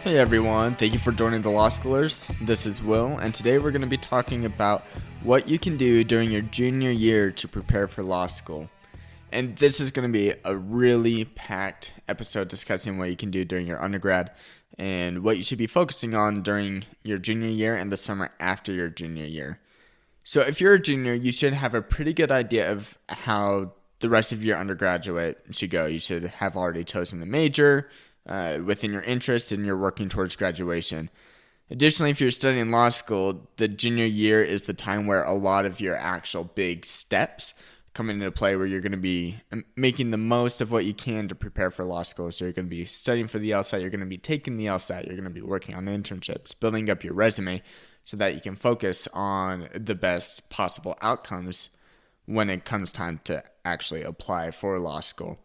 Hey everyone, thank you for joining the Law Schoolers. This is Will, and today we're going to be talking about what you can do during your junior year to prepare for law school. And this is going to be a really packed episode discussing what you can do during your undergrad and what you should be focusing on during your junior year and the summer after your junior year. So if you're a junior, you should have a pretty good idea of how the rest of your undergraduate should go. You should have already chosen a major within your interests and you're working towards graduation. Additionally, if you're studying law school, the junior year is the time where a lot of your actual big steps come into play, where you're going to be making the most of what you can to prepare for law school. So you're going to be studying for the LSAT, you're going to be taking the LSAT, you're going to be working on internships, building up your resume so that you can focus on the best possible outcomes when it comes time to actually apply for law school.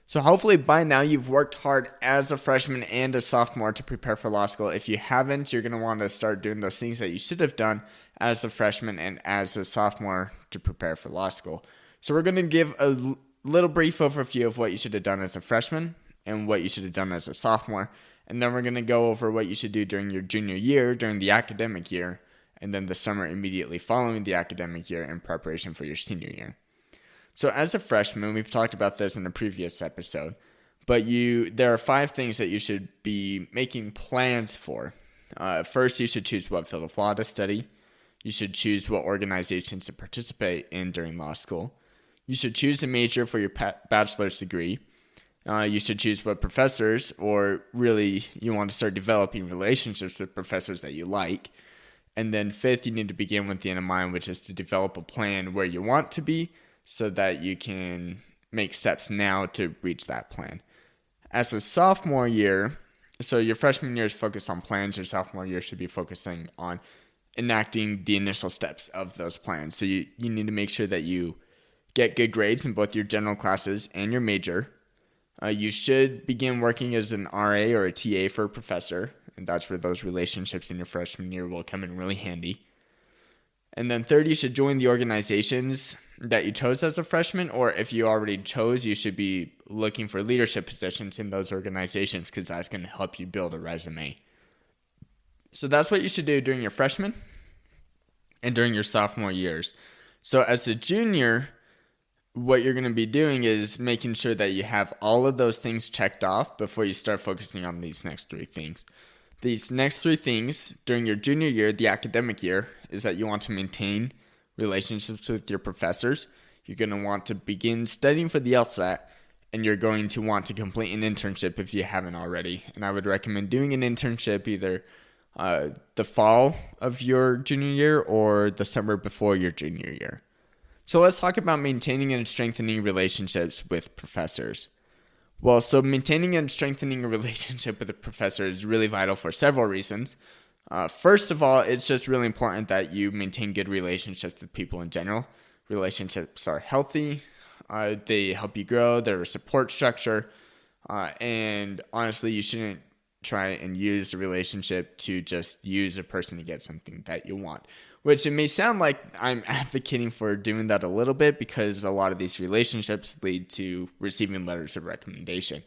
So hopefully by now you've worked hard as a freshman and a sophomore to prepare for law school. If you haven't, you're going to want to start doing those things that you should have done as a freshman and as a sophomore to prepare for law school. So we're going to give a little brief overview of what you should have done as a freshman and what you should have done as a sophomore. And then we're going to go over what you should do during your junior year, during the academic year, and then the summer immediately following the academic year in preparation for your senior year. So as a freshman, we've talked about this in a previous episode, but there are 5 things that you should be making plans for. First, you should choose what field of law to study. You should choose what organizations to participate in during law school. You should choose a major for your bachelor's degree. You should choose what professors, or really you want to start developing relationships with professors that you like. And then 5th, you need to begin with the end in mind, which is to develop a plan where you want to be, so that you can make steps now to reach that plan. As a sophomore year, so your freshman year is focused on plans, your sophomore year should be focusing on enacting the initial steps of those plans. So you need to make sure that you get good grades in both your general classes and your major. You should begin working as an RA or a TA for a professor, and that's where those relationships in your freshman year will come in really handy. And then 3rd, you should join the organizations that you chose as a freshman, or if you already chose, you should be looking for leadership positions in those organizations, because that's going to help you build a resume. So that's what you should do during your freshman and during your sophomore years. So as a junior, what you're going to be doing is making sure that you have all of those things checked off before you start focusing on these next 3 things. These next 3 things during your junior year, the academic year, is that you want to maintain relationships with your professors. You're going to want to begin studying for the LSAT, and you're going to want to complete an internship if you haven't already. And I would recommend doing an internship either the fall of your junior year or the summer before your junior year. So let's talk about maintaining and strengthening relationships with professors. Well, so maintaining and strengthening a relationship with a professor is really vital for several reasons. First of all, it's just really important that you maintain good relationships with people in general. Relationships are healthy. They help you grow. They're a support structure. And honestly, you shouldn't try and use the relationship to just use a person to get something that you want. Which it may sound like I'm advocating for doing that a little bit, because a lot of these relationships lead to receiving letters of recommendation.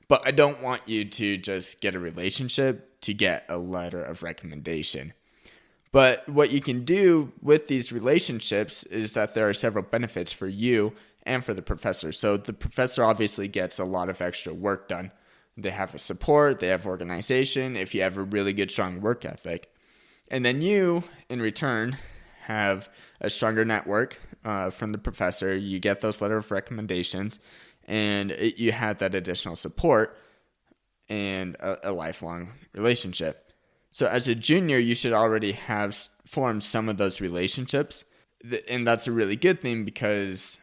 But I don't want you to just get a relationship to get a letter of recommendation. But what you can do with these relationships is that there are several benefits for you and for the professor. So the professor obviously gets a lot of extra work done. They have a support, they have organization, if you have a really good, strong work ethic. And then you, in return, have a stronger network from the professor. You get those letter of recommendations, and you have that additional support and a lifelong relationship. So as a junior, you should already have formed some of those relationships. And that's a really good thing, because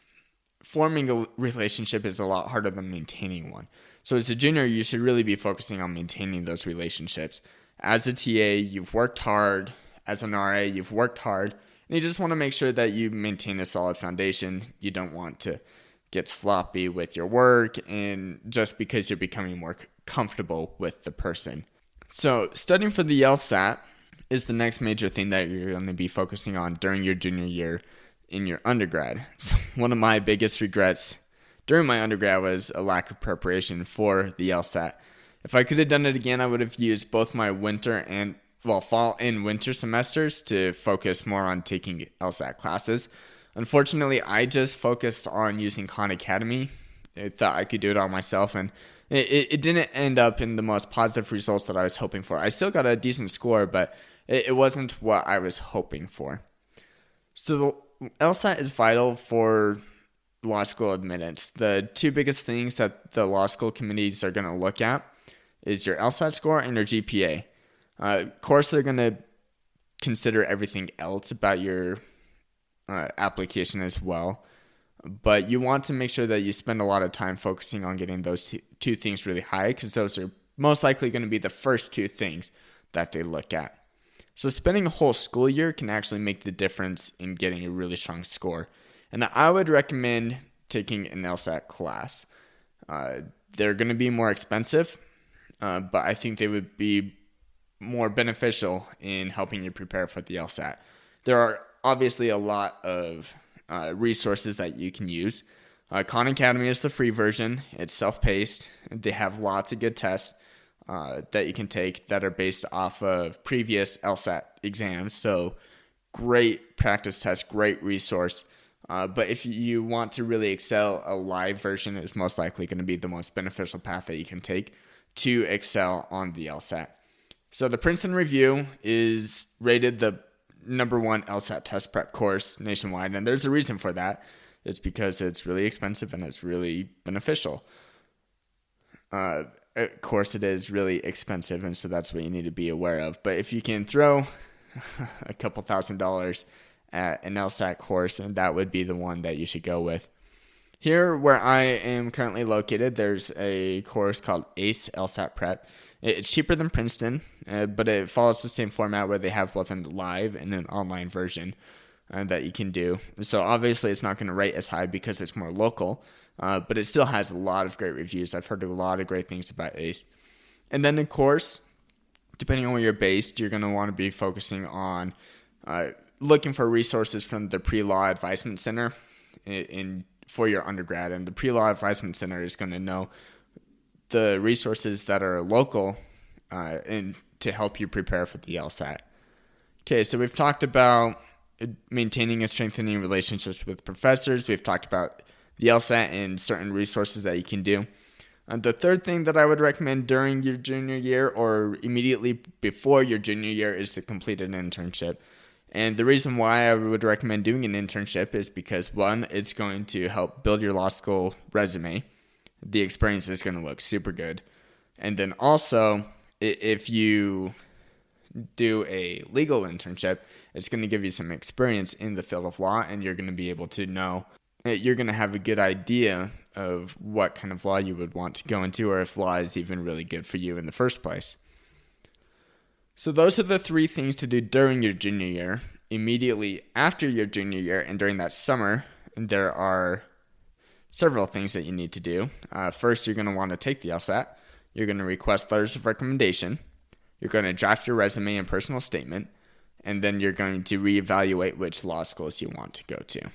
forming a relationship is a lot harder than maintaining one. So as a junior, you should really be focusing on maintaining those relationships. As a TA, you've worked hard. As an RA, you've worked hard. And you just want to make sure that you maintain a solid foundation. You don't want to get sloppy with your work, and just because you're becoming more comfortable with the person. So studying for the LSAT is the next major thing that you're going to be focusing on during your junior year in your undergrad. So one of my biggest regrets during my undergrad was a lack of preparation for the LSAT. If I could have done it again, I would have used both my fall and winter semesters to focus more on taking LSAT classes. Unfortunately, I just focused on using Khan Academy. I thought I could do it all myself, and it didn't end up in the most positive results that I was hoping for. I still got a decent score, but it wasn't what I was hoping for. So the LSAT is vital for law school admittance. The two biggest things that the law school committees are going to look at is your LSAT score and your GPA. Of course, they're going to consider everything else about your application as well. But you want to make sure that you spend a lot of time focusing on getting those two things really high, because those are most likely going to be the first two things that they look at. So spending a whole school year can actually make the difference in getting a really strong score. And I would recommend taking an LSAT class. They're going to be more expensive, but I think they would be more beneficial in helping you prepare for the LSAT. There are obviously a lot of resources that you can use. Khan Academy is the free version. It's self-paced. They have lots of good tests that you can take that are based off of previous LSAT exams. So great practice test, great resource. But if you want to really excel, a live version is most likely going to be the most beneficial path that you can take to excel on the LSAT. So the Princeton Review is rated the #1 LSAT test prep course nationwide, and there's a reason for that. It's because it's really expensive and it's really beneficial. Of course, it is really expensive, and so that's what you need to be aware of. But if you can throw a couple $1,000s at an LSAT course, and that would be the one that you should go with. Here, where I am currently located, there's a course called ACE LSAT Prep. It's cheaper than Princeton, but it follows the same format where they have both a live and an online version that you can do. So obviously it's not going to rate as high because it's more local, but it still has a lot of great reviews. I've heard a lot of great things about ACE. And then, of course, depending on where you're based, you're going to want to be focusing on looking for resources from the Pre-Law Advisement Center for your undergrad. And the Pre-Law Advisement Center is going to know the resources that are local and to help you prepare for the LSAT. Okay, so we've talked about maintaining and strengthening relationships with professors. We've talked about the LSAT and certain resources that you can do. And the third thing that I would recommend during your junior year or immediately before your junior year is to complete an internship. And the reason why I would recommend doing an internship is because, one, it's going to help build your law school resume. The experience is going to look super good. And then also, if you do a legal internship, it's going to give you some experience in the field of law, and you're going to be able to know, you're going to have a good idea of what kind of law you would want to go into, or if law is even really good for you in the first place. So those are the three things to do during your junior year. Immediately after your junior year and during that summer, there are several things that you need to do. First, you're going to want to take the LSAT. You're going to request letters of recommendation. You're going to draft your resume and personal statement. And then you're going to reevaluate which law schools you want to go to.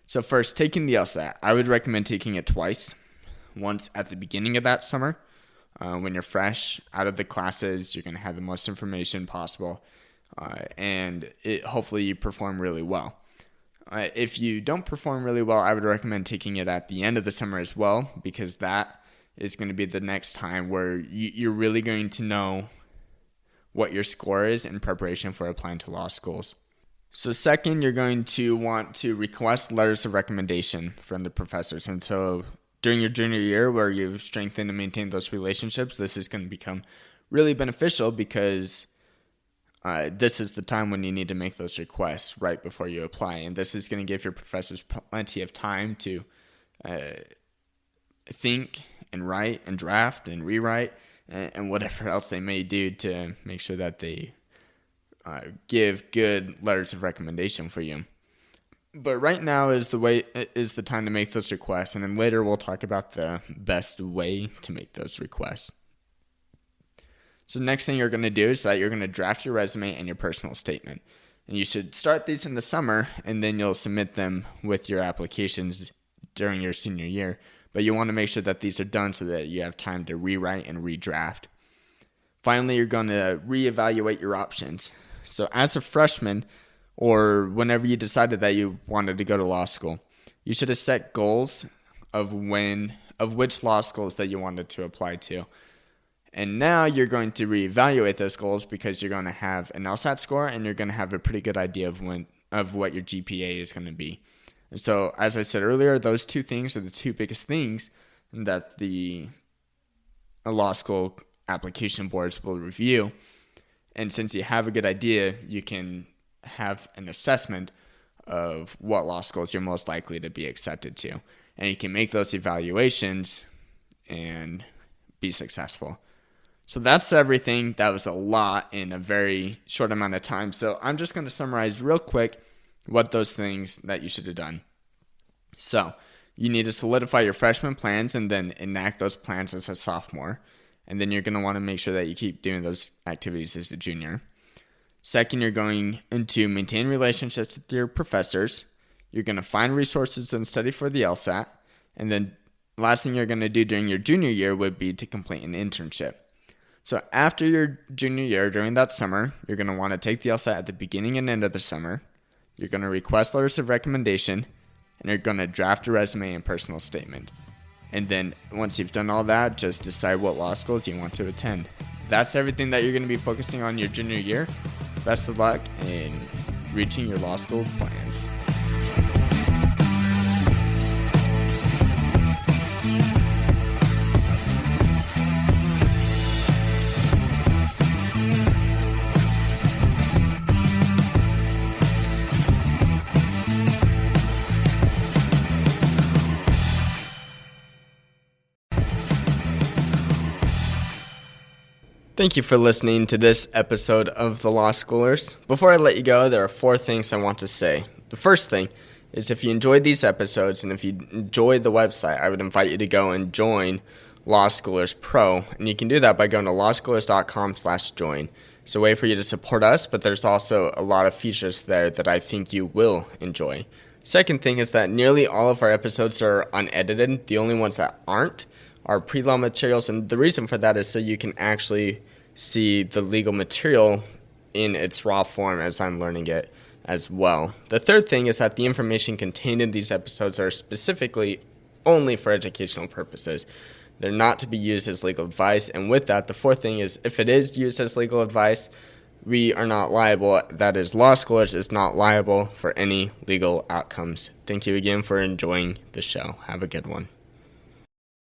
So first, taking the LSAT. I would recommend taking it twice. Once at the beginning of that summer. When you're fresh out of the classes, you're going to have the most information possible. And hopefully you perform really well. If you don't perform really well, I would recommend taking it at the end of the summer as well, because that is going to be the next time where you're really going to know what your score is in preparation for applying to law schools. So second, you're going to want to request letters of recommendation from the professors. And so during your junior year, where you've strengthened and maintained those relationships, this is going to become really beneficial because this is the time when you need to make those requests right before you apply. And this is going to give your professors plenty of time to think and write and draft and rewrite and whatever else they may do to make sure that they give good letters of recommendation for you. But right now is the time to make those requests, and then later we'll talk about the best way to make those requests. So next thing you're going to do is that you're going to draft your resume and your personal statement. And you should start these in the summer, and then you'll submit them with your applications during your senior year. but you want to make sure that these are done so that you have time to rewrite and redraft. Finally, you're going to reevaluate your options. So as a freshman, or whenever you decided that you wanted to go to law school, you should have set goals of which law schools that you wanted to apply to. And now you're going to reevaluate those goals because you're going to have an LSAT score and you're going to have a pretty good idea of what your GPA is going to be. And so, as I said earlier, those two things are the two biggest things that the law school application boards will review. And since you have a good idea, you can have an assessment of what law schools you're most likely to be accepted to. And you can make those evaluations and be successful. So that's everything. That was a lot in a very short amount of time. So I'm just going to summarize real quick what those things that you should have done. So you need to solidify your freshman plans and then enact those plans as a sophomore. And then you're going to want to make sure that you keep doing those activities as a junior. Second, you're going to maintain relationships with your professors. You're going to find resources and study for the LSAT. And then last thing you're going to do during your junior year would be to complete an internship. So after your junior year, during that summer, you're going to want to take the LSAT at the beginning and end of the summer. You're going to request letters of recommendation, and you're going to draft a resume and personal statement. And then once you've done all that, just decide what law schools you want to attend. That's everything that you're going to be focusing on your junior year. Best of luck in reaching your law school plans. Thank you for listening to this episode of The Law Schoolers. Before I let you go, there are 4 things I want to say. The first thing is if you enjoyed these episodes and if you enjoyed the website, I would invite you to go and join Law Schoolers Pro. And you can do that by going to lawschoolers.com/join. It's a way for you to support us, but there's also a lot of features there that I think you will enjoy. Second thing is that nearly all of our episodes are unedited. The only ones that aren't are pre-law materials, and the reason for that is so you can actually see the legal material in its raw form as I'm learning it as well. The third thing is that the information contained in these episodes are specifically only for educational purposes. They're not to be used as legal advice, and with that, the fourth thing is if it is used as legal advice, we are not liable. That is, Law Schoolers is not liable for any legal outcomes. Thank you again for enjoying the show. Have a good one.